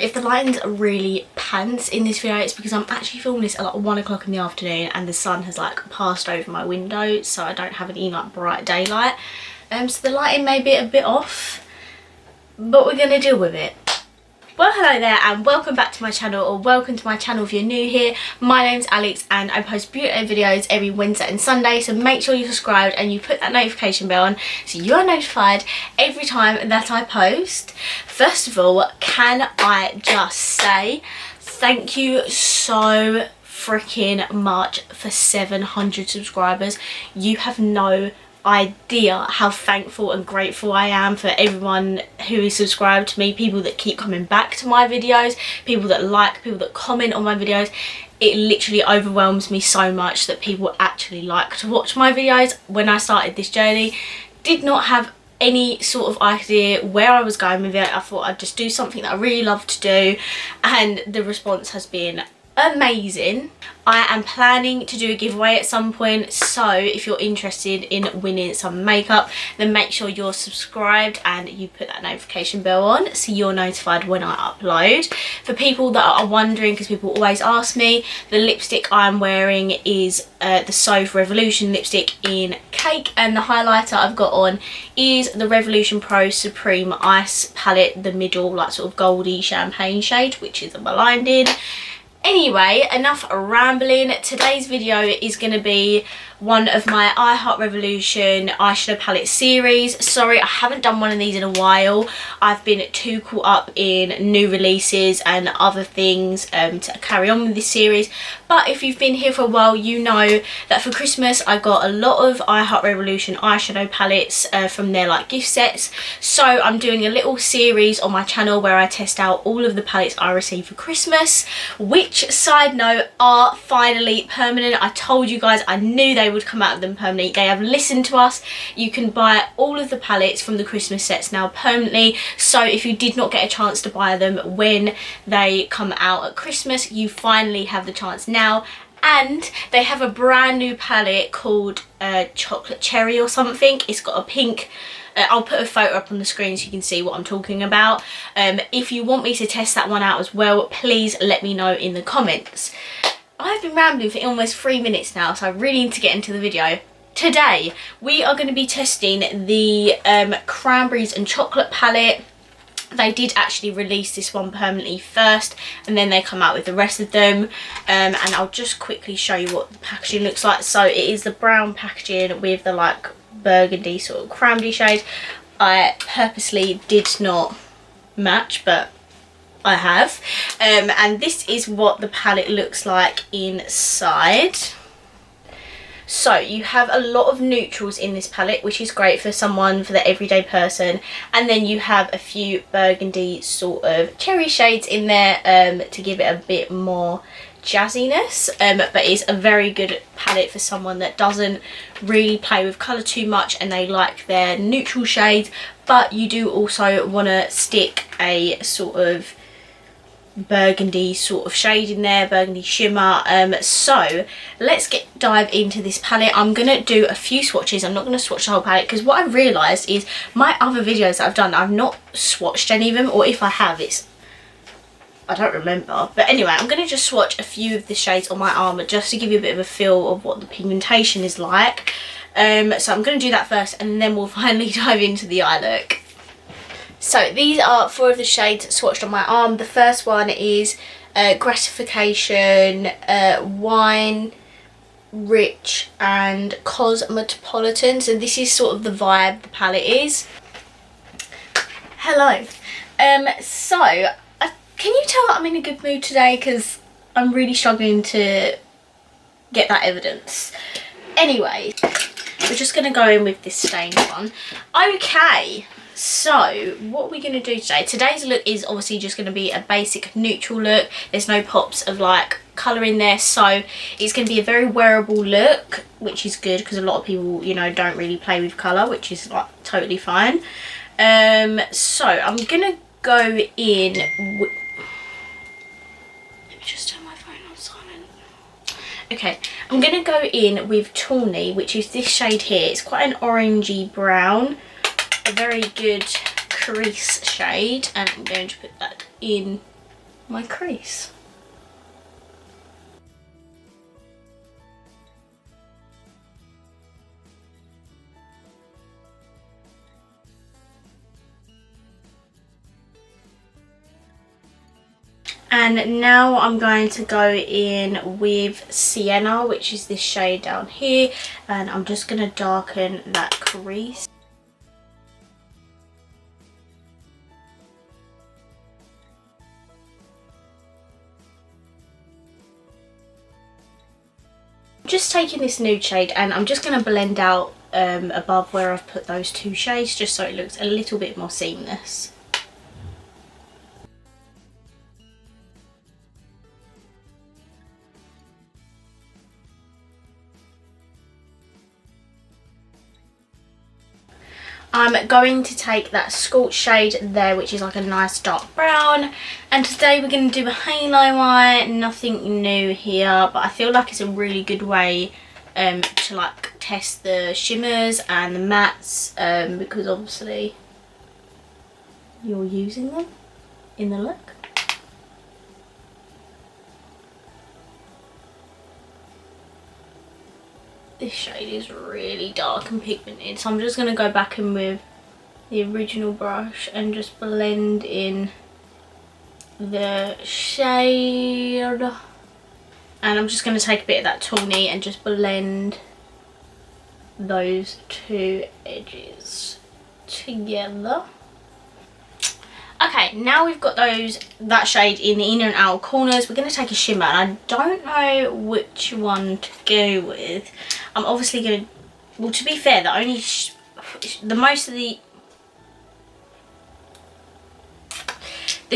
if the lighting's really pants in this video, it's because I'm actually filming this at like 1 o'clock in the afternoon and the sun has like passed over my window, so I don't have any like bright daylight. So the lighting may be a bit off, but we're gonna deal with it. Well, hello there and welcome back to my channel, or welcome to my channel if you're new here. My name's Alex and I post beauty videos every Wednesday and Sunday, so make sure you're subscribed and you put that notification bell on so you are notified every time that I post. First of all, can I just say thank you so freaking much for 700 subscribers. You have no idea how thankful and grateful I am for everyone who is subscribed to me, people that keep coming back to my videos, people that like, people that comment on my videos. It literally overwhelms me so much that people actually like to watch my videos. When I started this journey, did not have any sort of idea where I was going with it. I thought I'd just do something that I really love to do, and the response has been amazing. I am planning to do a giveaway at some point, so if you're interested in winning some makeup, then make sure you're subscribed and you put that notification bell on so you're notified when I upload. For people that are wondering, because people always ask me, the lipstick I'm wearing is the Sauve Revolution lipstick in Cake, and the highlighter I've got on is the Revolution Pro Supreme Ice palette, the middle like sort of goldy champagne shade, which is a blinding. Anyway, enough rambling. Today's video is going to be one of my I Heart Revolution eyeshadow palette series. Sorry, I haven't done one of these in a while. I've been too caught up in new releases and other things to carry on with this series. But if you've been here for a while, you know that for Christmas I got a lot of I Heart Revolution eyeshadow palettes from their like gift sets. So I'm doing a little series on my channel where I test out all of the palettes I received for Christmas, which, side note, are finally permanent. I told you guys I knew they would come out of them permanently. They have listened to us. You can buy all of the palettes from the Christmas sets now permanently, so if you did not get a chance to buy them when they come out at Christmas, you finally have the chance now. And they have a brand new palette called Chocolate Cherry or something. It's got a pink, I'll put a photo up on the screen so you can see what I'm talking about. If you want me to test that one out as well, please let me know in the comments. I've been rambling for almost 3 minutes now, so I really need to get into the video. Today we are going to be testing the Cranberries and Chocolate palette. They did actually release this one permanently first, and then they come out with the rest of them, and I'll just quickly show you what the packaging looks like. So it is the brown packaging with the like burgundy sort of cranberry shade. I purposely did not match, but I have, and this is what the palette looks like inside. So you have a lot of neutrals in this palette, which is great for someone, for the everyday person, and then you have a few burgundy sort of cherry shades in there to give it a bit more jazziness, but it's a very good palette for someone that doesn't really play with colour too much and they like their neutral shades, but you do also want to stick a sort of burgundy sort of shade in there, burgundy shimmer. So let's dive into this palette. I'm gonna do a few swatches. I'm not gonna swatch the whole palette because what I've realised is my other videos that I've done, I've not swatched any of them, or if I have, I don't remember. But anyway, I'm gonna just swatch a few of the shades on my arm just to give you a bit of a feel of what the pigmentation is like. So I'm gonna do that first and then we'll finally dive into the eye look. So these are 4 of the shades swatched on my arm. The first one is Gratification, Wine, Rich and Cosmopolitan. So this is sort of the vibe the palette is. Hello. So can you tell that I'm in a good mood today? Because I'm really struggling to get that evidence. Anyway, we're just going to go in with this stained one. Okay. So what are we going to do today? Today's look is obviously just going to be a basic neutral look. There's no pops of like colour in there, so it's going to be a very wearable look, which is good because a lot of people, you know, don't really play with colour, which is like totally fine. So I'm going to go in with... Let me just turn my phone on silent. Okay, I'm going to go in with Tawny, which is this shade here. It's quite an orangey brown. A very good crease shade, and I'm going to put that in my crease. And now I'm going to go in with Sienna, which is this shade down here, and I'm just going to darken that crease. Just taking this nude shade and I'm just going to blend out above where I've put those two shades, just so it looks a little bit more seamless. I'm going to take that Scorch shade there, which is like a nice dark brown, and today we're going to do a halo eye. Nothing new here, but I feel like it's a really good way to like test the shimmers and the mattes, because obviously you're using them in the look. This shade is really dark and pigmented, so I'm just going to go back in with the original brush and just blend in the shade. And I'm just going to take a bit of that Tawny and just blend those two edges together. Okay, now we've got that shade in the inner and outer corners. We're going to take a shimmer, and I don't know which one to go with. I'm obviously going to, well, to be fair, most of the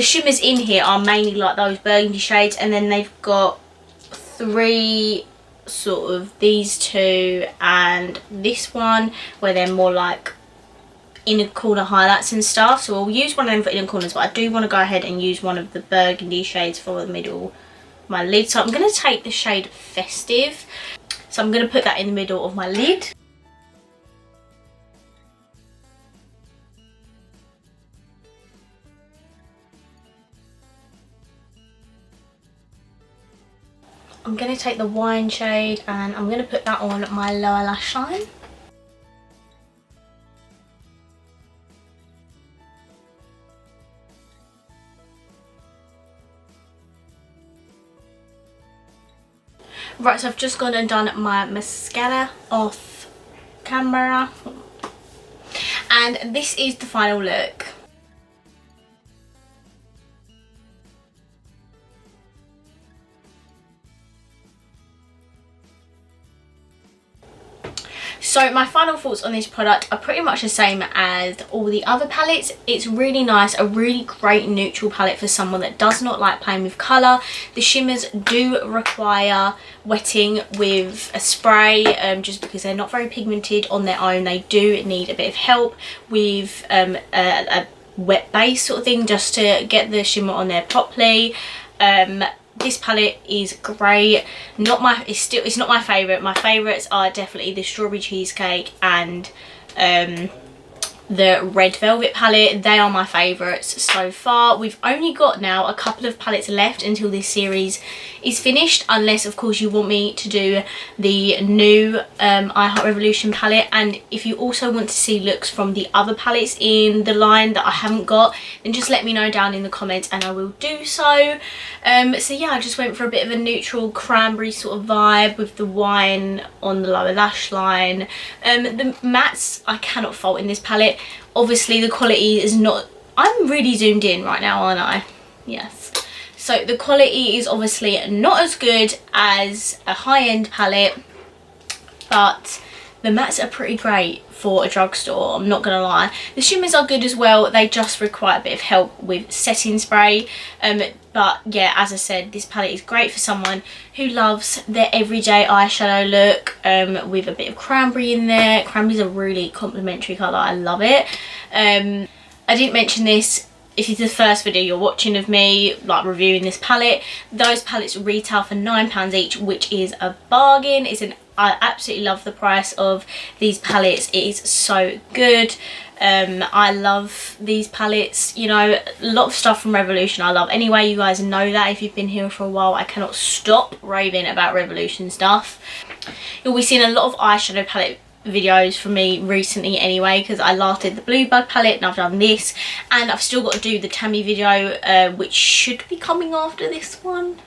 shimmers in here are mainly like those burgundy shades, and then they've got three sort of, these two and this one, where they're more like inner corner highlights and stuff. So we'll use one of them for inner corners, but I do want to go ahead and use one of the burgundy shades for the middle of my lid. So I'm going to take the shade Festive, so I'm going to put that in the middle of my lid. I'm going to take the Wine shade and I'm going to put that on my lower lash line. Right, so I've just gone and done my mascara off camera, and this is the final look. So my final thoughts on this product are pretty much the same as all the other palettes. It's really nice, a really great neutral palette for someone that does not like playing with colour. The shimmers do require wetting with a spray, just because they're not very pigmented on their own. They do need a bit of help with a wet base sort of thing, just to get the shimmer on there properly. This palette is great. It's not my favourite. My favourites are definitely the Strawberry Cheesecake and the Red Velvet palette. They are my favourites so far. We've only got now a couple of palettes left until this series is finished, unless of course you want me to do the new I Heart Revolution palette. And if you also want to see looks from the other palettes in the line that I haven't got, then just let me know down in the comments and I will do so. So yeah, I just went for a bit of a neutral cranberry sort of vibe with the wine on the lower lash line. The mattes I cannot fault in this palette. Obviously the quality is not, I'm really zoomed in right now, aren't I? Yes. So the quality is obviously not as good as a high-end palette, but the mattes are pretty great for a drugstore, I'm not gonna lie. The shimmers are good as well, they just require a bit of help with setting spray. But yeah, as I said, this palette is great for someone who loves their everyday eyeshadow look, with a bit of cranberry in there. Cranberry's a really complimentary colour, I love it. I didn't mention this, if it's the first video you're watching of me like reviewing this palette, those palettes retail for £9 each, which is a bargain. It's an I absolutely love the price of these palettes. It is so good. I love these palettes, you know, a lot of stuff from Revolution I love anyway. You guys know that if you've been here for a while. I cannot stop raving about Revolution stuff. You'll be seeing a lot of eyeshadow palette videos from me recently anyway, because I last did the Bluebird palette and I've done this, and I've still got to do the Tammy video, which should be coming after this one,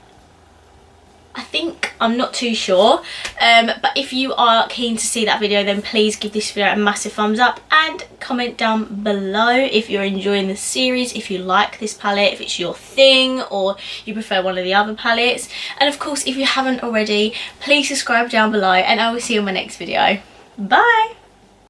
I think. I'm not too sure, but if you are keen to see that video, then please give this video a massive thumbs up and comment down below if you're enjoying this series, if you like this palette, if it's your thing, or you prefer one of the other palettes. And of course, if you haven't already, please subscribe down below, and I will see you in my next video. Bye!